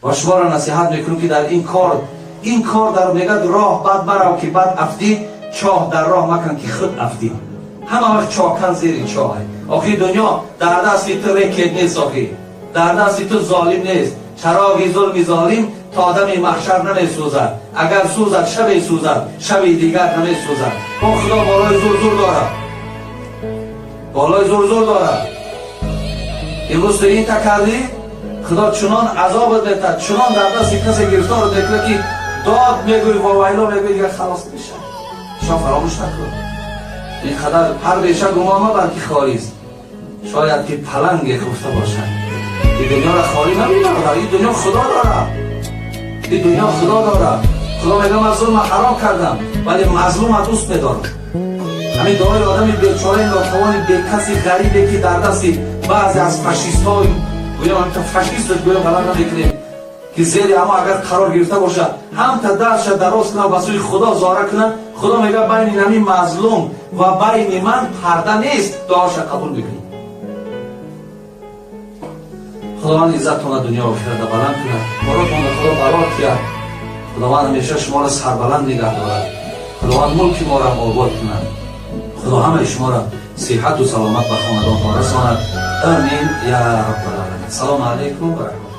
و شما را نصیحت میکنم که در این کار در میگد راه بد برو که بد افتی، چاه در راه مکن که خود افتی. همه وقت چاکن زیر چاه. آخی دنیا در دست تو ریکت نیست، آخی در دست تو ظالم نیست. چراغی ظلم ظالم تا آدم محشر نمیسوزد، اگر سوزد شب سوزد، شب دیگر نمیسوزد. با خدا بالای زور زور دارد، بالای زور زور دارد. امروز تو این تکردی خدا چنان عذابت میتد، چنان در دست کسی گرفتار میکنه که داد میگوی و ویلا میگوی دیگر خلاص میشه. شما فراموش نکن. این خدر هر بیشه گمان ما بلکه خالی است. شاید که پلنگ خفته باشد. این دنیا را خالی نمیدونه. این دنیا خدا داره، این دنیا خدا داره. خدا میگه من ظلم حرام کردم ولی مظلوم دوست میدارم. همین دعای آدمی بیچاره ناتوانی به کسی غریبه که در دست بعضی از فاشیست‌های گویا هم فاشیست گویا غلط نمیکنیم که زیر اما اگر قرار گرفته باشه هم تا دستش دراز کنه و سوی خدا زاره کنه، خدا میگه بین همین مظلوم و بین من پرده نیست، دعاش قبول میکنی. خداوند عزتتون دنیا و آخرت بلند کنه، مرادتون خدا بلند کنه. خداوند همیشه شما را سربلند نگه دارد. خداوند ملک ما را آباد کنه. خدا همه شما را صحت و سلامت به خاندانتان رساند. آمین یا رب العالمین. سلام علیکم و رحمت الله.